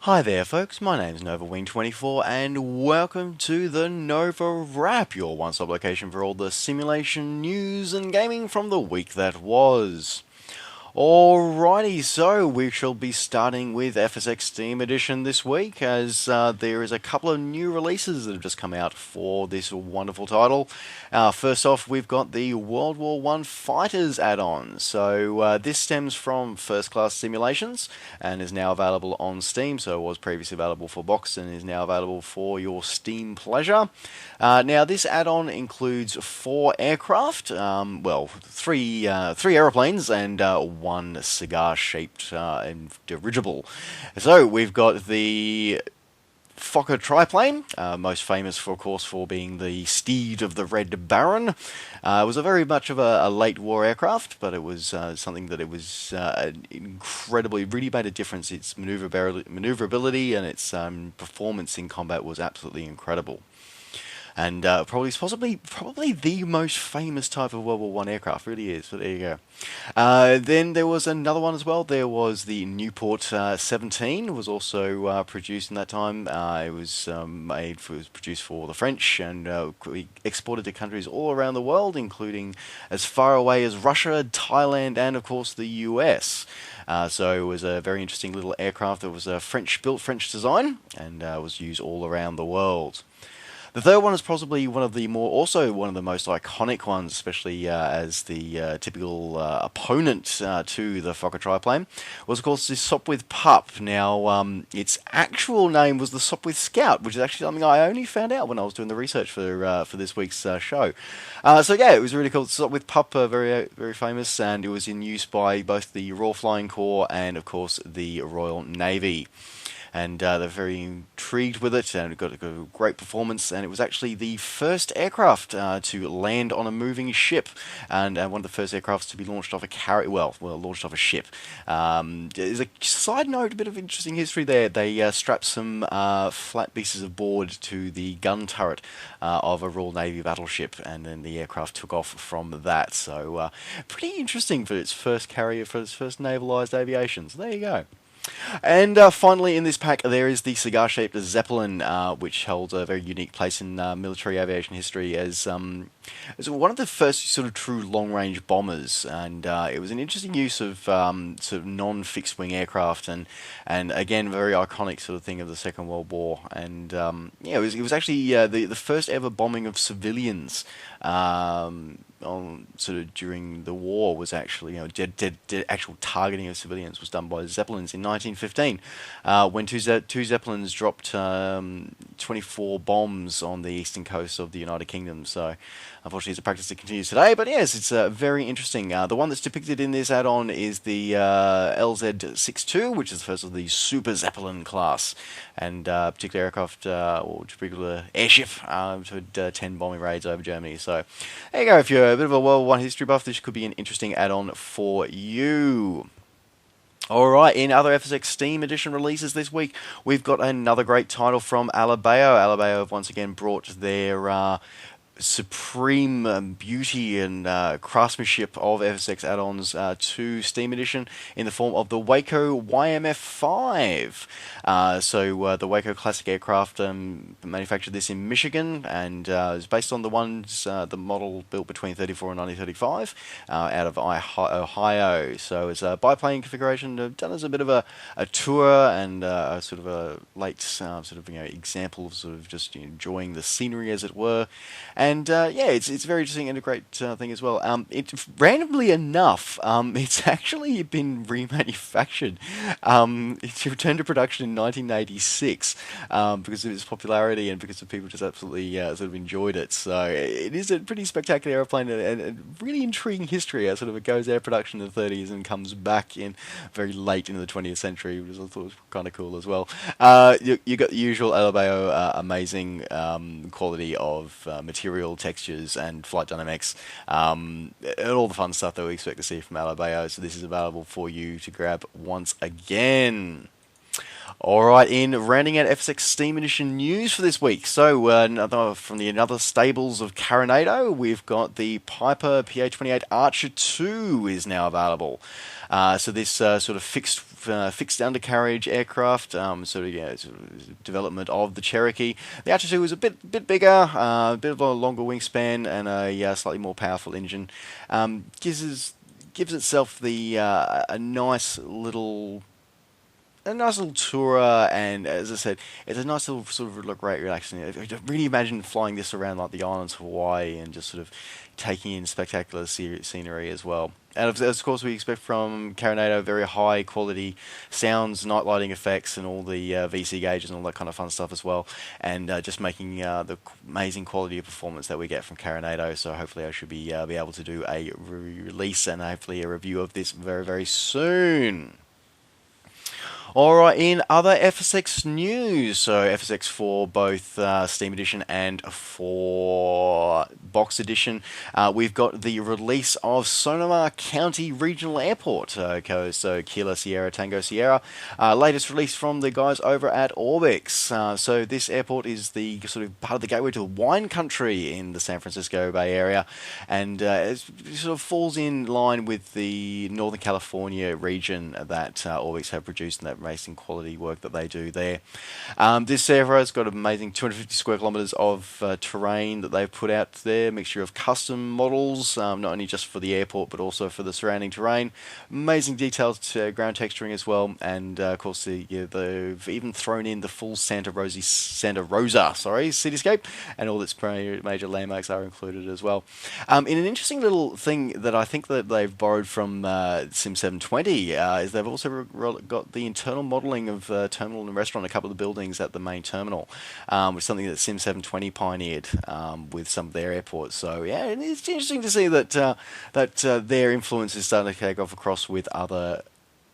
Hi there folks, my name's NovaWing24 and welcome to the NovaWrap, your one-stop location for all the simulation news and gaming from the week that was. Alrighty, so we shall be starting with FSX Team Edition this week as there is a couple of new releases that have just come out for this wonderful title. First off, we've got the World War I Fighters add-on. So this stems from First Class Simulations and is now available on Steam. So it was previously available for box and is now available for your Steam pleasure. Now this add-on includes 4 aircraft, three aeroplanes and one cigar-shaped dirigible. So we've got the Fokker triplane, most famous, for, of course, for being the steed of the Red Baron. It was a very much of a late war aircraft, but it was something that it was incredibly, really made a difference. Its maneuverability and its performance in combat was absolutely incredible. And probably the most famous type of World War One aircraft, really is. But there you go. Then there was another one as well. There was the Newport 17. Was also produced in that time. It was produced for the French and exported to countries all around the world, including as far away as Russia, Thailand, and of course the US. So it was a very interesting little aircraft that was French-built, French design, and was used all around the world. The third one is possibly one of the most iconic ones, especially as the typical opponent to the Fokker triplane, was of course the Sopwith Pup. Now, its actual name was the Sopwith Scout, which is actually something I only found out when I was doing the research for this week's show. So yeah, it was really cool. Sopwith Pup, very famous, and it was in use by both the Royal Flying Corps and of course the Royal Navy. And they're very intrigued with it, and it got a great performance. And it was actually the first aircraft to land on a moving ship, and one of the first aircrafts to be launched off launched off a ship. There's a side note, a bit of interesting history there. They strapped some flat pieces of board to the gun turret of a Royal Navy battleship, and then the aircraft took off from that. So pretty interesting for its first carrier, for its first navalised aviation. So there you go. And finally, in this pack, there is the cigar-shaped Zeppelin, which holds a very unique place in military aviation history as one of the first sort of true long-range bombers. And it was an interesting use of sort of non-fixed-wing aircraft, and again, very iconic sort of thing of the Second World War. And yeah, it was actually the first ever bombing of civilians. On sort of during the war was actually, dead actual targeting of civilians was done by Zeppelins in 1915, when two Zeppelins dropped 24 bombs on the eastern coast of the United Kingdom. So unfortunately it's a practice that continues today, but yes, it's very interesting. The one that's depicted in this add-on is the LZ-62, which is the first of the Super Zeppelin class, and particular aircraft, or particular airship, to 10 bombing raids over Germany. So there you go. If you're a bit of a World War I history buff, this could be an interesting add-on for you. Alright, in other FSX Steam Edition releases this week, we've got another great title from Alabao. Alabao have once again brought their supreme beauty and craftsmanship of FSX add-ons to Steam Edition in the form of the Waco YMF-5. So the Waco classic aircraft manufactured this in Michigan, and is based on the model built between 34 and 1935 out of Ohio. So it's a biplane configuration done as a bit of a tour and sort of a late example of sort of just enjoying the scenery, as it were. And yeah, it's very interesting and a great thing as well. Randomly enough, it's actually been remanufactured. It's returned to production in 1986 because of its popularity and because of people just absolutely sort of enjoyed it. So it is a pretty spectacular airplane and really intriguing history. Sort of it goes out of production in the 30s and comes back in very late into the 20th century, which I thought was kind of cool as well. You got the usual Alabao amazing quality of material, textures, and flight dynamics, and all the fun stuff that we expect to see from Alabao. So this is available for you to grab once again. Alright, in rounding out FSX Team Edition news for this week. So, from the another stables of Carinado, we've got the Piper PA-28 Archer 2 is now available. So this sort of fixed undercarriage aircraft, sort of development of the Cherokee. The Archer 2 is a bit bigger, a bit of a longer wingspan, and a slightly more powerful engine. Gives itself the a nice little tourer, and as I said, it's a nice little sort of great relaxing. I really imagine flying this around like the islands of Hawaii and just sort of taking in spectacular scenery as well. And of course, we expect from Carinado very high quality sounds, night lighting effects, and all the VC gauges and all that kind of fun stuff as well. And just making the amazing quality of performance that we get from Carinado. So hopefully, I should be able to do a release and hopefully a review of this very soon. Alright, in other FSX news, so FSX for both Steam Edition and for Box Edition, we've got the release of Sonoma County Regional Airport, so Kilo Sierra Tango Sierra, latest release from the guys over at Orbx. So this airport is the sort of part of the gateway to wine country in the San Francisco Bay Area, and it sort of falls in line with the Northern California region that Orbx have produced, and that amazing quality work that they do there. This server has got an amazing 250 square kilometers of terrain that they've put out there, mixture of custom models, not only just for the airport but also for the surrounding terrain. Amazing detailed ground texturing as well, and of course they've even thrown in the full Santa Rosa cityscape, and all its major landmarks are included as well. In an interesting little thing that I think that they've borrowed from Sim 720 is they've also got the internal modeling of terminal and restaurant, a couple of the buildings at the main terminal, which is something that Sim 720 pioneered with some of their airports. So yeah, it's interesting to see that their influence is starting to take off across with other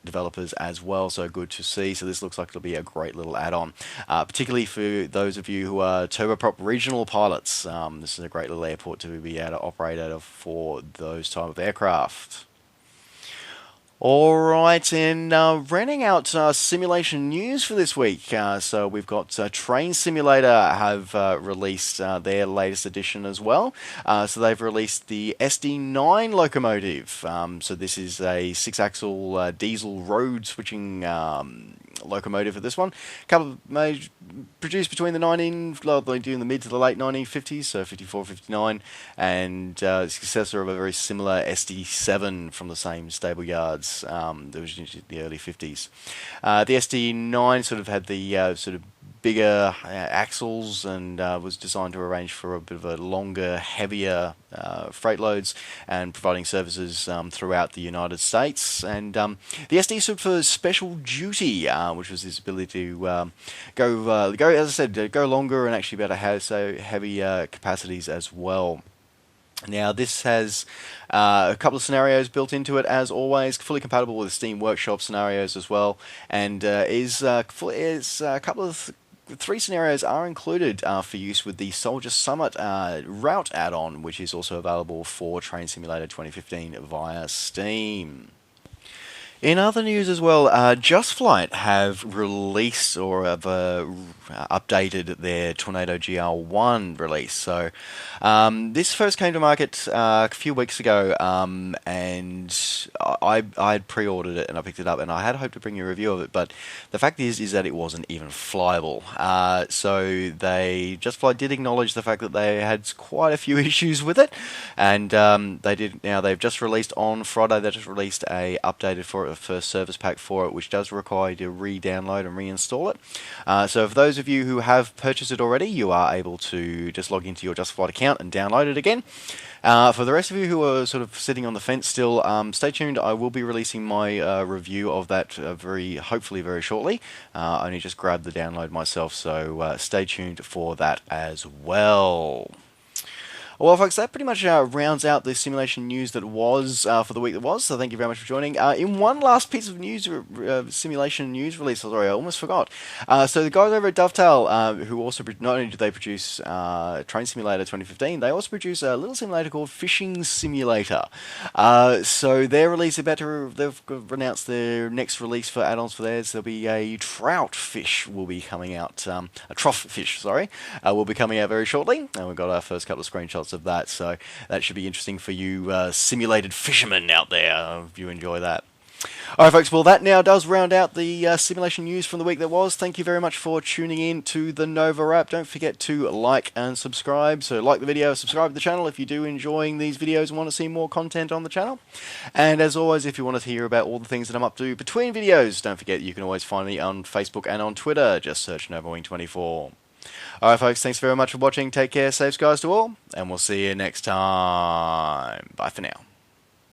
developers as well, so good to see. So this looks like it'll be a great little add-on, particularly for those of you who are turboprop regional pilots. This is a great little airport to be able to operate out of for those type of aircraft. Alright, and rounding out simulation news for this week. So we've got Train Simulator have released their latest edition as well. So they've released the SD9 locomotive. So this is a 6-axle diesel road switching locomotive for this one. Couple of produced between the mid to the late 1950s, so 54, 59, and successor of a very similar SD7 from the same stable yards. That was in the early 50s. The SD9 sort of had the sort of bigger axles and was designed to arrange for a bit of a longer, heavier freight loads and providing services throughout the United States. And the SD stood for Special Duty, which was this ability to go, as I said, go longer and actually be able to have heavy capacities as well. Now this has a couple of scenarios built into it, as always, fully compatible with Steam Workshop scenarios as well, and three scenarios are included for use with the Soldier Summit route add-on, which is also available for Train Simulator 2015 via Steam. In other news as well, Just Flight have released or have updated their Tornado GR1 release. So this first came to market a few weeks ago, and I had pre-ordered it and I picked it up, and I had hoped to bring you a review of it, but the fact is that it wasn't even flyable. So Just Flight did acknowledge the fact that they had quite a few issues with it, and they've just released on Friday. They just released a updated for it, a first service pack for it, which does require you to re-download and reinstall it. So for those of you who have purchased it already, you are able to just log into your Just Flight account and download it again. For the rest of you who are sort of sitting on the fence still, stay tuned. I will be releasing my review of that hopefully very shortly. I only just grabbed the download myself, so stay tuned for that as well. Well, folks, that pretty much rounds out the simulation news that was for the week that was. So thank you very much for joining. In one last piece of news, simulation news release. Sorry, I almost forgot. So the guys over at Dovetail, who also not only do they produce Train Simulator 2015, they also produce a little simulator called Fishing Simulator. So they're they've announced their next release for add-ons for theirs. There'll be a trout fish will be coming out, a trough fish, sorry, will be coming out very shortly, and we've got our first couple of screenshots of that, so that should be interesting for you simulated fishermen out there, if you enjoy that. Alright folks, well that now does round out the simulation news from the week that was. Thank you very much for tuning in to the NovaWrap. Don't forget to like and subscribe. So like the video, subscribe to the channel if you do enjoying these videos and want to see more content on the channel. And as always, if you want to hear about all the things that I'm up to between videos, don't forget you can always find me on Facebook and on Twitter. Just search NovaWing24. Alright folks, thanks very much for watching. Take care, safe skies to all, and we'll see you next time. Bye for now.